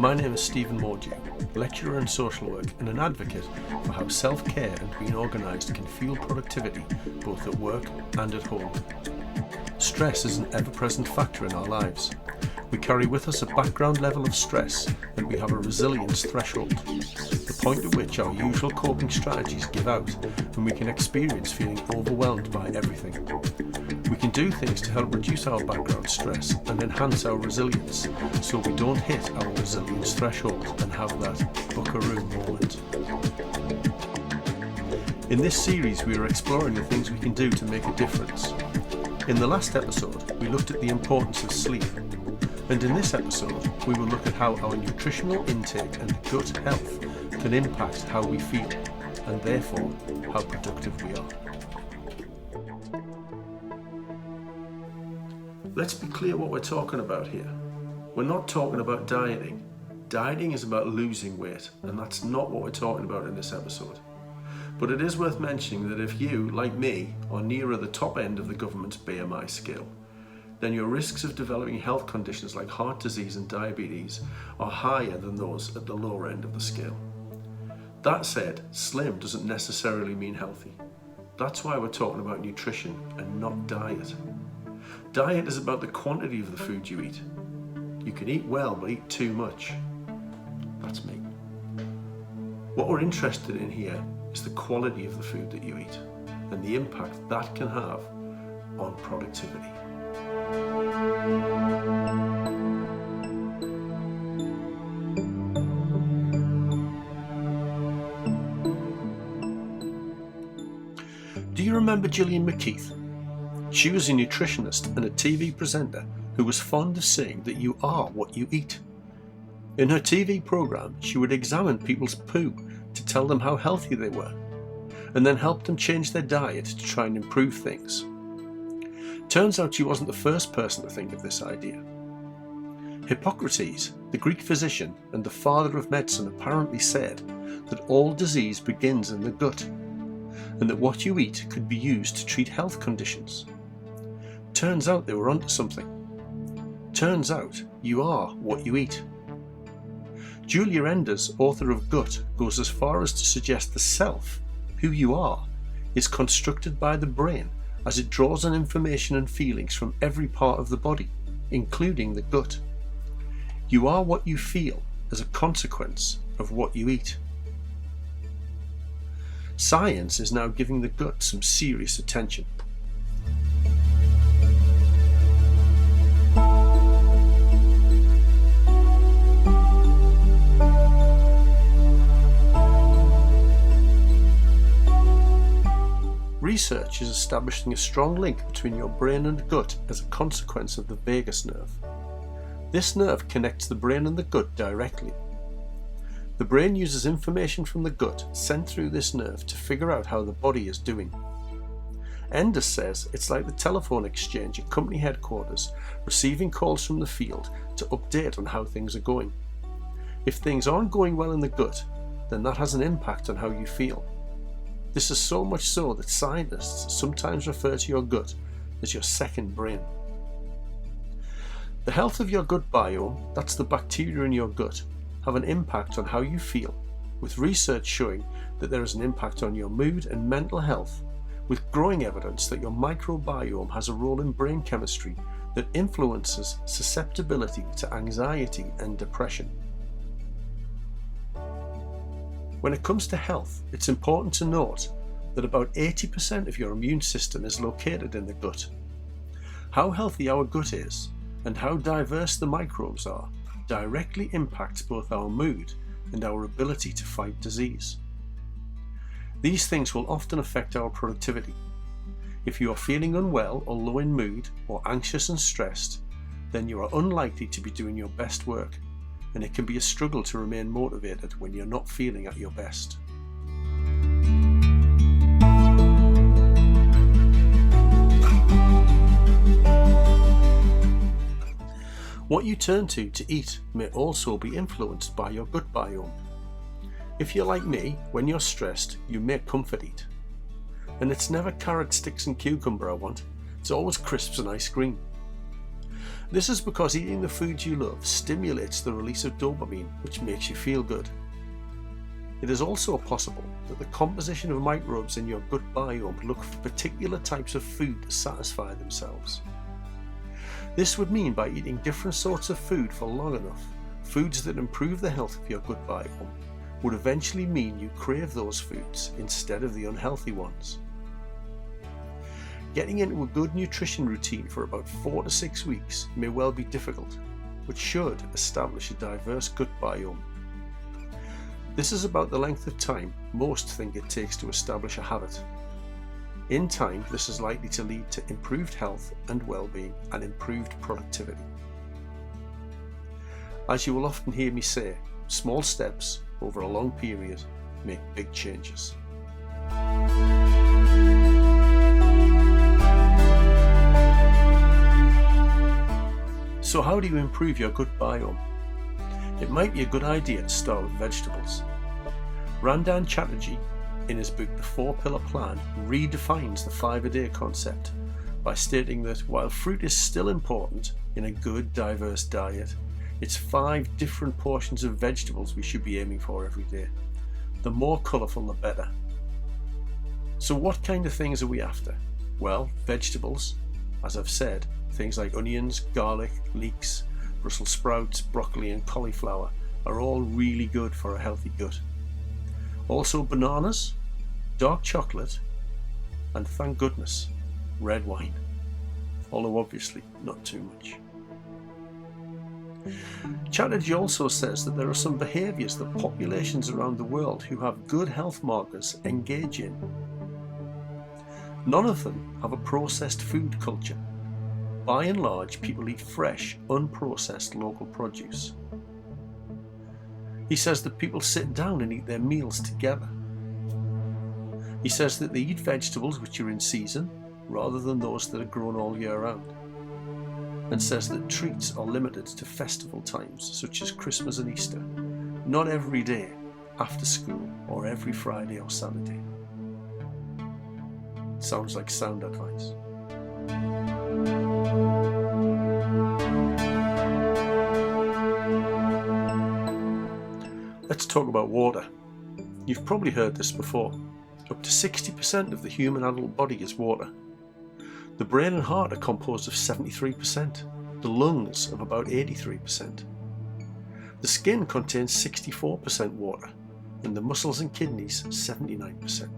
My name is J Mordue, lecturer in social work and an advocate for how self-care and being organised can fuel productivity both at work and at home. Stress is an ever-present factor in our lives. We carry with us a background level of stress and we have a resilience threshold, the point at which our usual coping strategies give out and we can experience feeling overwhelmed by everything. We can do things to help reduce our background stress and enhance our resilience so we don't hit our resilience threshold and have that buckaroo moment. In this series we are exploring the things we can do to make a difference. In the last episode we looked at the importance of sleep, and in this episode we will look at how our nutritional intake and gut health can impact how we feel and therefore how productive we are. Let's be clear what we're talking about here. We're not talking about dieting. Dieting is about losing weight, and that's not what we're talking about in this episode. But it is worth mentioning that if you, like me, are nearer the top end of the government's BMI scale, then your risks of developing health conditions like heart disease and diabetes are higher than those at the lower end of the scale. That said, slim doesn't necessarily mean healthy. That's why we're talking about nutrition and not diet. Diet is about the quantity of the food you eat. You can eat well but eat too much. That's me. What we're interested in here is the quality of the food that you eat and the impact that can have on productivity. Do you remember Gillian McKeith? She was a nutritionist and a TV presenter who was fond of saying that you are what you eat. In her TV programme, she would examine people's poo to tell them how healthy they were, and then help them change their diet to try and improve things. Turns out she wasn't the first person to think of this idea. Hippocrates, the Greek physician and the father of medicine, apparently said that all disease begins in the gut, and that what you eat could be used to treat health conditions. Turns out they were onto something. Turns out you are what you eat. Julia Enders, author of Gut, goes as far as to suggest the self, who you are, is constructed by the brain as it draws on information and feelings from every part of the body, including the gut. You are what you feel as a consequence of what you eat. Science is now giving the gut some serious attention. Research is establishing a strong link between your brain and gut as a consequence of the vagus nerve. This nerve connects the brain and the gut directly. The brain uses information from the gut sent through this nerve to figure out how the body is doing. Enders says it's like the telephone exchange at company headquarters receiving calls from the field to update on how things are going. If things aren't going well in the gut, then that has an impact on how you feel. This is so much so that scientists sometimes refer to your gut as your second brain. The health of your gut biome, that's the bacteria in your gut, have an impact on how you feel, with research showing that there is an impact on your mood and mental health, with growing evidence that your microbiome has a role in brain chemistry that influences susceptibility to anxiety and depression. When it comes to health, it's important to note that about 80% of your immune system is located in the gut. How healthy our gut is and how diverse the microbes are directly impacts both our mood and our ability to fight disease. These things will often affect our productivity. If you are feeling unwell or low in mood or anxious and stressed, then you are unlikely to be doing your best work, and it can be a struggle to remain motivated when you're not feeling at your best. What you turn to eat may also be influenced by your gut biome. If you're like me, when you're stressed, you may comfort eat. And it's never carrot sticks and cucumber I want, it's always crisps and ice cream. This is because eating the foods you love stimulates the release of dopamine, which makes you feel good. It is also possible that the composition of microbes in your gut biome look for particular types of food to satisfy themselves. This would mean by eating different sorts of food for long enough, foods that improve the health of your gut biome would eventually mean you crave those foods instead of the unhealthy ones. Getting into a good nutrition routine for about 4 to 6 weeks may well be difficult, but should establish a diverse gut biome. This is about the length of time most think it takes to establish a habit. In time, this is likely to lead to improved health and well-being and improved productivity. As you will often hear me say, small steps over a long period make big changes. So how do you improve your gut biome? It might be a good idea to start with vegetables. Randan Chatterjee, in his book The 4-Pillar Plan, redefines the 5-a-day concept by stating that while fruit is still important in a good, diverse diet, it's 5 different portions of vegetables we should be aiming for every day. The more colourful, the better. So what kind of things are we after? Well, vegetables, as I've said, things like onions, garlic, leeks, Brussels sprouts, broccoli and cauliflower are all really good for a healthy gut. Also bananas, dark chocolate, and thank goodness, red wine. Although obviously not too much. Chatterjee also says that there are some behaviours that populations around the world who have good health markers engage in. None of them have a processed food culture. By and large, people eat fresh, unprocessed local produce. He says that people sit down and eat their meals together. He says that they eat vegetables which are in season rather than those that are grown all year round, and says that treats are limited to festival times such as Christmas and Easter, not every day after school or every Friday or Saturday. Sounds like sound advice. Let's talk about water. You've probably heard this before. Up to 60% of the human adult body is water. The brain and heart are composed of 73%, the lungs of about 83%. The skin contains 64% water, and the muscles and kidneys 79%.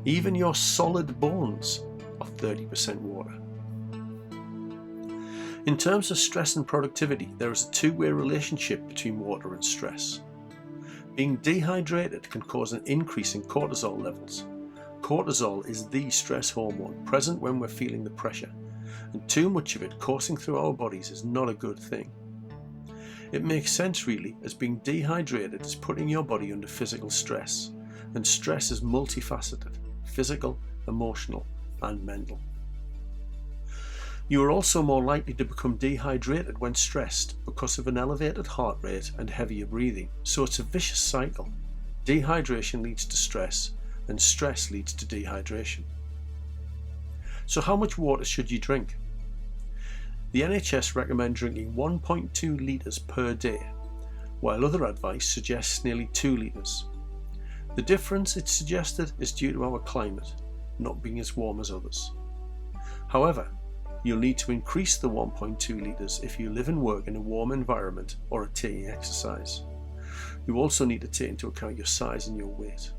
Even your solid bones are 30% water. In terms of stress and productivity, there is a two-way relationship between water and stress. Being dehydrated can cause an increase in cortisol levels. Cortisol is the stress hormone present when we're feeling the pressure, and too much of it coursing through our bodies is not a good thing. It makes sense really, as being dehydrated is putting your body under physical stress, and stress is multifaceted: physical, emotional, and mental. You are also more likely to become dehydrated when stressed because of an elevated heart rate and heavier breathing, so it's a vicious cycle. Dehydration leads to stress, and stress leads to dehydration. So how much water should you drink? The NHS recommend drinking 1.2 litres per day, while other advice suggests nearly 2 litres. The difference, it's suggested, is due to our climate, not being as warm as others. However, you'll need to increase the 1.2 litres if you live and work in a warm environment or are taking exercise. You also need to take into account your size and your weight.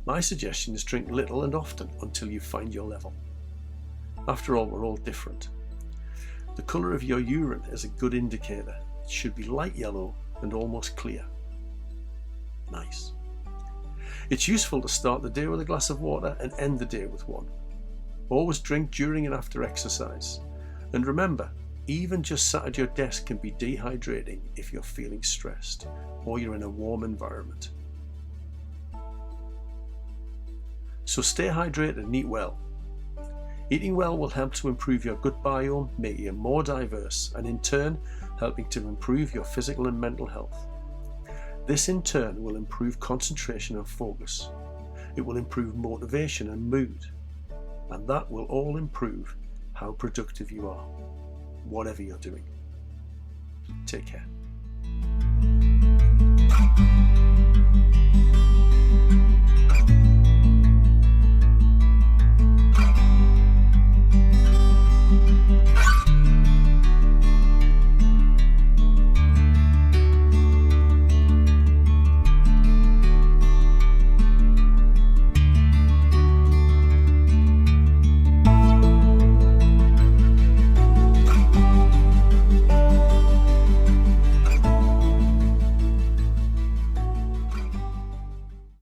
My suggestion is drink little and often until you find your level. After all, we're all different. The colour of your urine is a good indicator. It should be light yellow and almost clear. Nice. It's useful to start the day with a glass of water and end the day with one. Always drink during and after exercise. And remember, even just sat at your desk can be dehydrating if you're feeling stressed or you're in a warm environment. So stay hydrated and eat well. Eating well will help to improve your gut biome, making it more diverse, and in turn helping to improve your physical and mental health. This in turn will improve concentration and focus. It will improve motivation and mood. And that will all improve how productive you are. whatever you're doing. Take care.